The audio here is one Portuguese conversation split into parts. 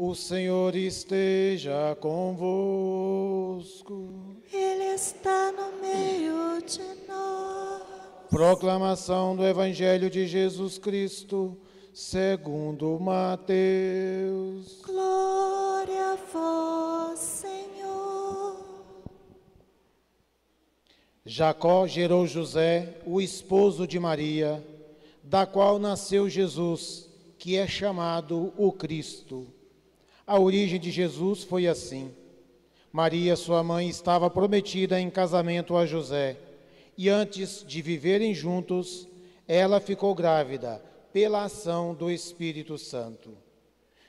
O Senhor esteja convosco. Ele está no meio de nós. Proclamação do Evangelho de Jesus Cristo, segundo Mateus. Glória a vós, Senhor. Jacó gerou José, o esposo de Maria, da qual nasceu Jesus, que é chamado o Cristo. A origem de Jesus foi assim. Maria, sua mãe, estava prometida em casamento a José, e antes de viverem juntos, ela ficou grávida pela ação do Espírito Santo.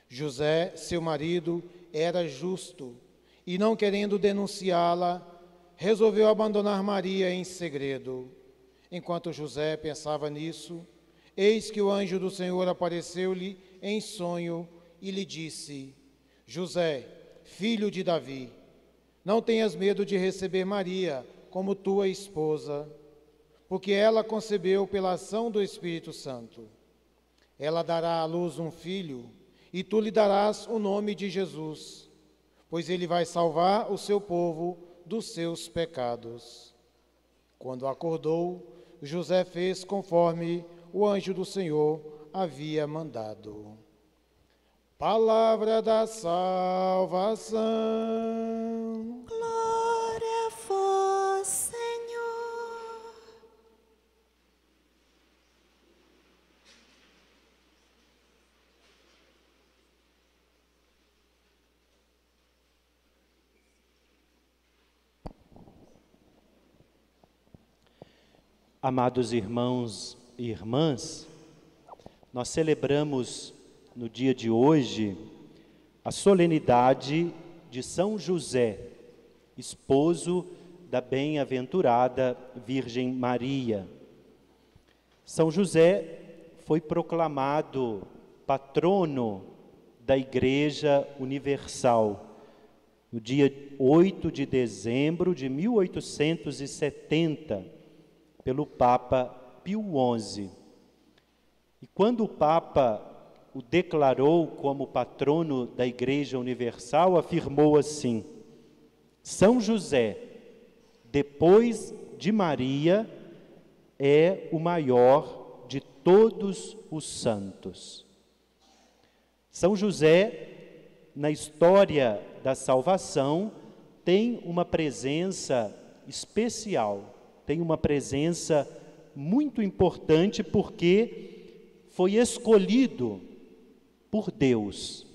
José, seu marido, era justo, e não querendo denunciá-la, resolveu abandonar Maria em segredo. Enquanto José pensava nisso, eis que o anjo do Senhor apareceu-lhe em sonho e lhe disse: José, filho de Davi, não tenhas medo de receber Maria como tua esposa, porque ela concebeu pela ação do Espírito Santo. Ela dará à luz um filho, e tu lhe darás o nome de Jesus, pois ele vai salvar o seu povo dos seus pecados. Quando acordou, José fez conforme o anjo do Senhor havia mandado. Palavra da salvação. Glória a vós, Senhor. Amados irmãos e irmãs, nós celebramos no dia de hoje a solenidade de São José, esposo da bem-aventurada Virgem Maria. São José foi proclamado patrono da Igreja Universal no dia 8 de dezembro de 1870, pelo Papa Pio XI. E quando o Papa o declarou como patrono da Igreja Universal, afirmou assim: São José, depois de Maria, é o maior de todos os santos. São José, na história da salvação, tem uma presença especial, tem uma presença muito importante, porque foi escolhido por Deus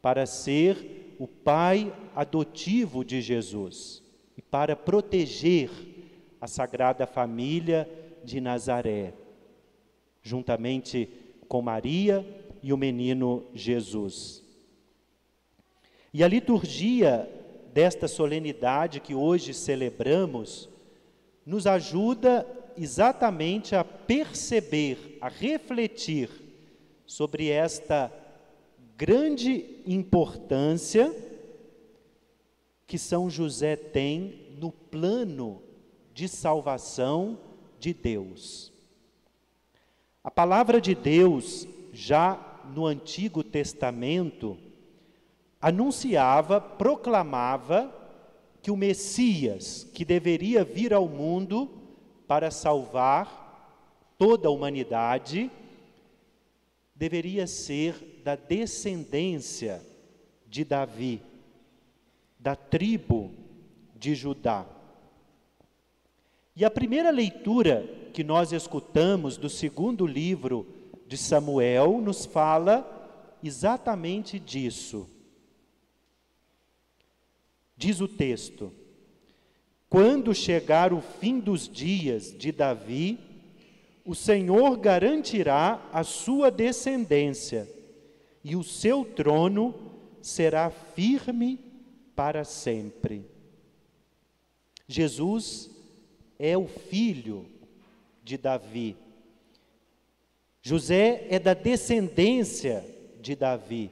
para ser o pai adotivo de Jesus e para proteger a Sagrada Família de Nazaré, juntamente com Maria e o menino Jesus. E a liturgia desta solenidade que hoje celebramos nos ajuda exatamente a perceber, a refletir sobre esta grande importância que São José tem no plano de salvação de Deus. A palavra de Deus, já no Antigo Testamento, anunciava, proclamava que o Messias, que deveria vir ao mundo para salvar toda a humanidade, deveria ser da descendência de Davi, da tribo de Judá. E a primeira leitura que nós escutamos do segundo livro de Samuel nos fala exatamente disso. Diz o texto: quando chegar o fim dos dias de Davi, o Senhor garantirá a sua descendência, e o seu trono será firme para sempre. Jesus é o filho de Davi. José é da descendência de Davi.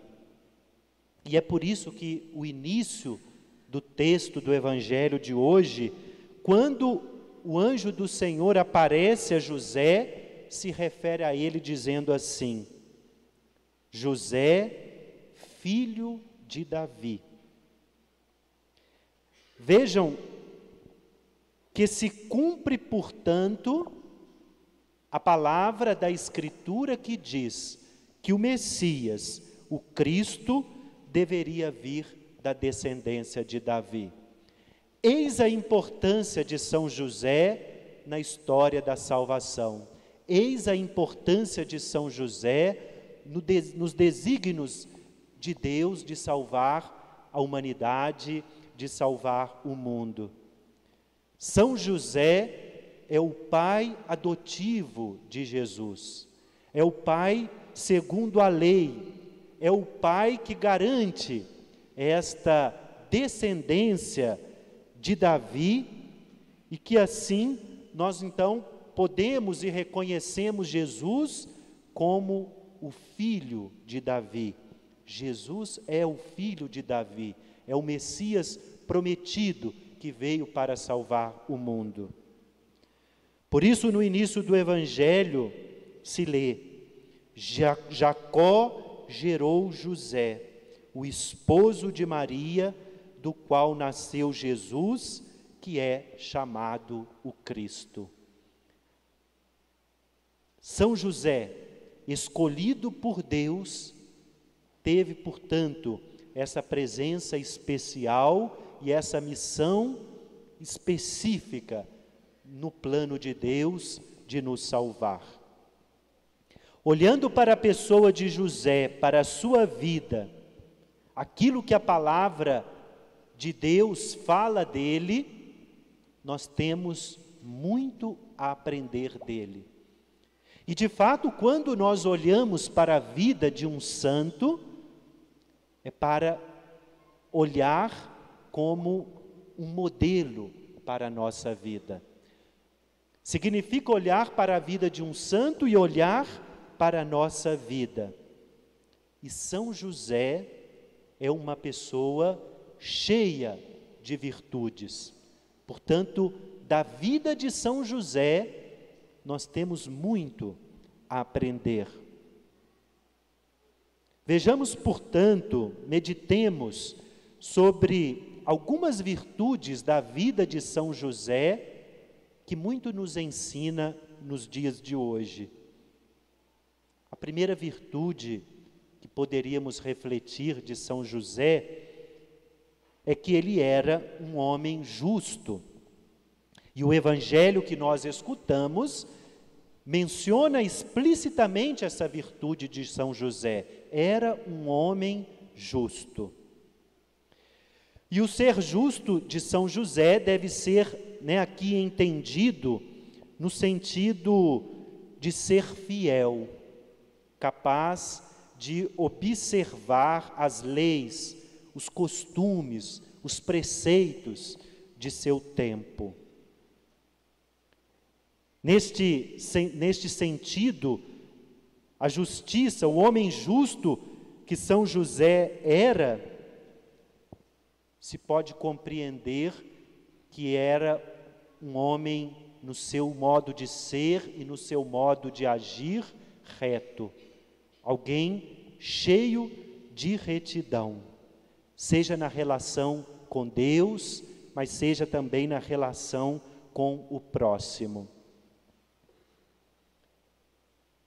E é por isso que o início do texto do Evangelho de hoje, quando o anjo do Senhor aparece a José, se refere a ele dizendo assim: José, filho de Davi. Vejam que se cumpre, portanto, a palavra da Escritura que diz que o Messias, o Cristo, deveria vir da descendência de Davi. Eis a importância de São José na história da salvação. Eis a importância de São José nos desígnios de Deus de salvar a humanidade, de salvar o mundo. São José é o pai adotivo de Jesus, é o pai segundo a lei, é o pai que garante esta descendência de Davi, e que assim nós então podemos e reconhecemos Jesus como o filho de Davi. Jesus é o filho de Davi, é o Messias prometido que veio para salvar o mundo. Por isso, no início do Evangelho se lê: Jacó gerou José, o esposo de Maria, do qual nasceu Jesus, que é chamado o Cristo. São José, escolhido por Deus, teve, portanto, essa presença especial e essa missão específica no plano de Deus de nos salvar. Olhando para a pessoa de José, para a sua vida, aquilo que a palavra de Deus fala dele, nós temos muito a aprender dele. E de fato, quando nós olhamos para a vida de um santo, é para olhar como um modelo para a nossa vida. Significa olhar para a vida de um santo e olhar para a nossa vida. E São José é uma pessoa cheia de virtudes. Portanto, da vida de São José, nós temos muito a aprender. Vejamos, portanto, meditemos sobre algumas virtudes da vida de São José, que muito nos ensina nos dias de hoje. A primeira virtude que poderíamos refletir de São José é que ele era um homem justo. E o evangelho que nós escutamos menciona explicitamente essa virtude de São José. Era um homem justo. E o ser justo de São José deve ser, aqui entendido no sentido de ser fiel, capaz de observar as leis, os costumes, os preceitos de seu tempo. Neste sentido, a justiça, o homem justo que São José era, se pode compreender que era um homem no seu modo de ser e no seu modo de agir reto, alguém cheio de retidão, seja na relação com Deus, mas seja também na relação com o próximo.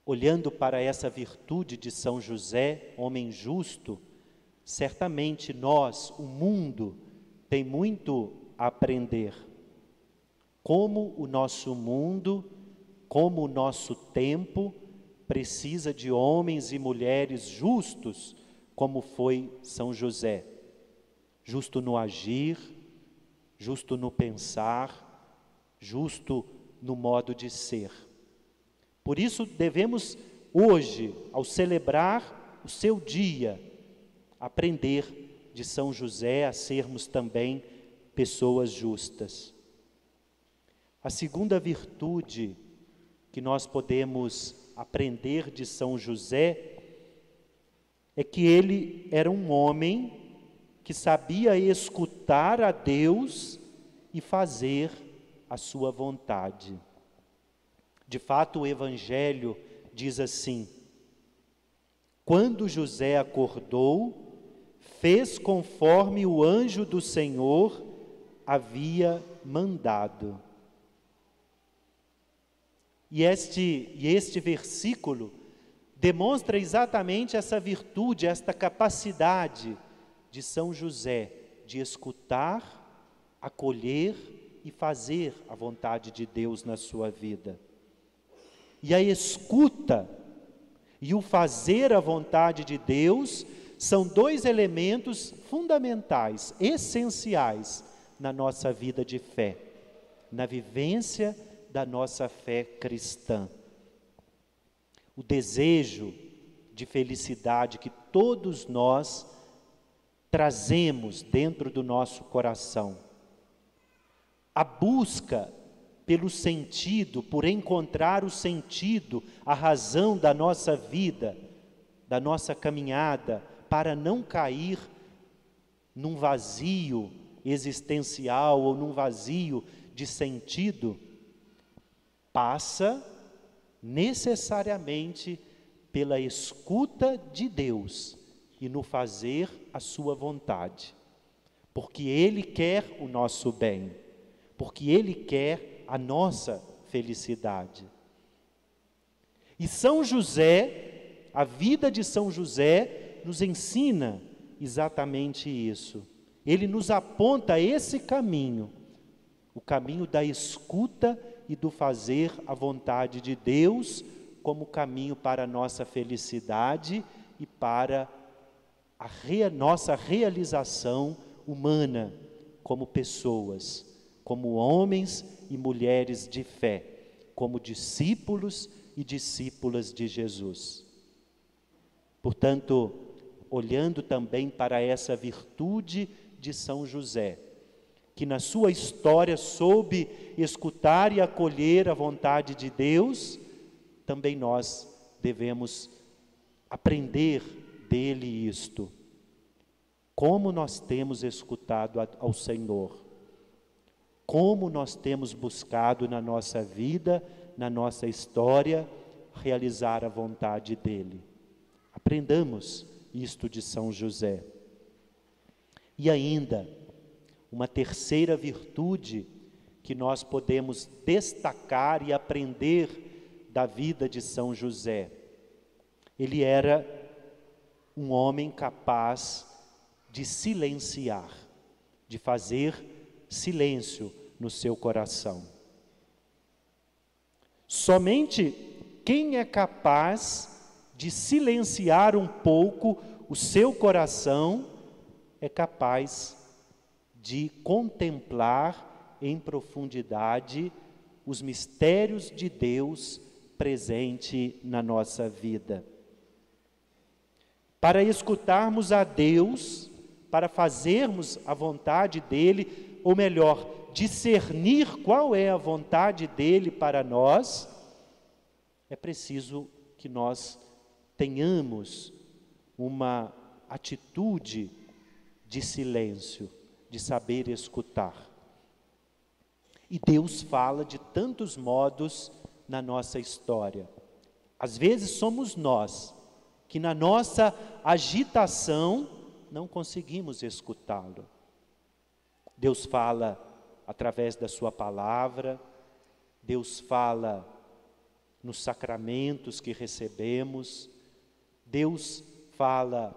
Olhando para essa virtude de São José, homem justo, certamente nós, o mundo, tem muito a aprender. Como o nosso mundo, como o nosso tempo, precisa de homens e mulheres justos, como foi São José. Justo no agir, justo no pensar, justo no modo de ser. Por isso devemos hoje, ao celebrar o seu dia, aprender de São José a sermos também pessoas justas. A segunda virtude que nós podemos aprender de São José é que ele era um homem que sabia escutar a Deus e fazer a sua vontade. De fato, o Evangelho diz assim: quando José acordou, fez conforme o anjo do Senhor havia mandado. E este versículo demonstra exatamente essa virtude, esta capacidade de São José de escutar, acolher e fazer a vontade de Deus na sua vida. E a escuta e o fazer a vontade de Deus são dois elementos fundamentais, essenciais na nossa vida de fé, na vivência da nossa fé cristã. O desejo de felicidade que todos nós trazemos dentro do nosso coração, a busca pelo sentido, por encontrar o sentido, a razão da nossa vida, da nossa caminhada, para não cair num vazio existencial ou num vazio de sentido, passa necessariamente pela escuta de Deus e no fazer a sua vontade, porque Ele quer o nosso bem, porque Ele quer a nossa felicidade. E São José, a vida de São José nos ensina exatamente isso. Ele nos aponta esse caminho, o caminho da escuta e do fazer a vontade de Deus como caminho para a nossa felicidade e para a nossa realização humana como pessoas, como homens e mulheres de fé, como discípulos e discípulas de Jesus. Portanto, olhando também para essa virtude de São José, que na sua história soube escutar e acolher a vontade de Deus, também nós devemos aprender dele isto. Como nós temos escutado ao Senhor, como nós temos buscado na nossa vida, na nossa história, realizar a vontade dele. Aprendamos isto de São José. E ainda, uma terceira virtude que nós podemos destacar e aprender da vida de São José. Ele era um homem capaz de silenciar, de fazer silêncio no seu coração. Somente quem é capaz de silenciar um pouco o seu coração é capaz de contemplar em profundidade os mistérios de Deus presente na nossa vida. Para escutarmos a Deus, para fazermos a vontade dEle, ou melhor, discernir qual é a vontade dEle para nós, é preciso que nós tenhamos uma atitude de silêncio, de saber escutar. E Deus fala de tantos modos na nossa história. Às vezes somos nós, que na nossa agitação não conseguimos escutá-lo. Deus fala através da sua palavra, Deus fala nos sacramentos que recebemos, Deus fala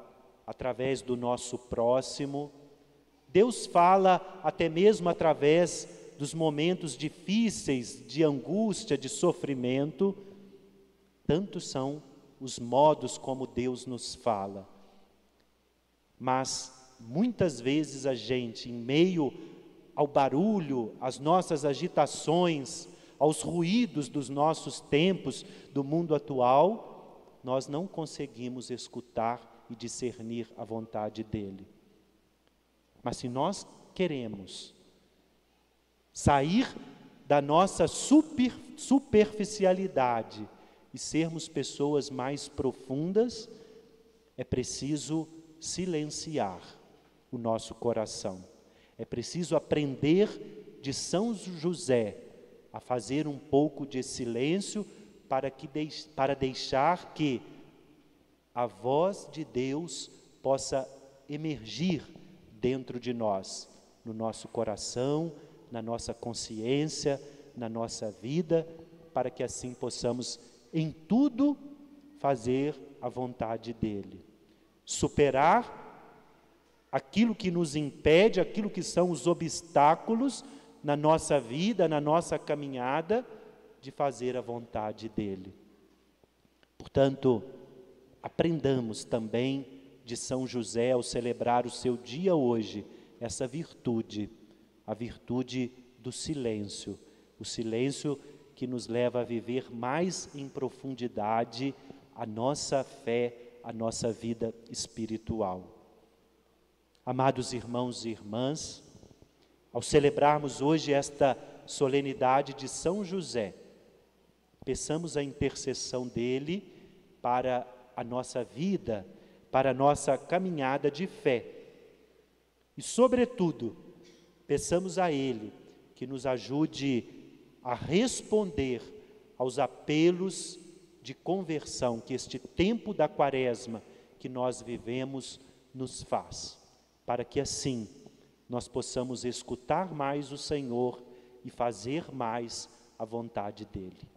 através do nosso próximo, Deus fala até mesmo através dos momentos difíceis, de angústia, de sofrimento. Tantos são os modos como Deus nos fala. Mas muitas vezes a gente, em meio ao barulho, às nossas agitações, aos ruídos dos nossos tempos, do mundo atual, nós não conseguimos escutar e discernir a vontade dEle. Mas se nós queremos sair da nossa superficialidade e sermos pessoas mais profundas, é preciso silenciar o nosso coração. É preciso aprender de São José a fazer um pouco de silêncio para deixar que a voz de Deus possa emergir dentro de nós, no nosso coração, na nossa consciência, na nossa vida, para que assim possamos em tudo fazer a vontade dele. Superar aquilo que nos impede, aquilo que são os obstáculos na nossa vida, na nossa caminhada, de fazer a vontade dele. Portanto, aprendamos também de São José, ao celebrar o seu dia hoje, essa virtude, a virtude do silêncio, o silêncio que nos leva a viver mais em profundidade a nossa fé, a nossa vida espiritual. Amados irmãos e irmãs, ao celebrarmos hoje esta solenidade de São José, peçamos a intercessão dele para a nossa vida, para a nossa caminhada de fé. E, sobretudo, peçamos a ele que nos ajude a responder aos apelos de conversão que este tempo da Quaresma que nós vivemos nos faz, para que assim nós possamos escutar mais o Senhor e fazer mais a vontade dele.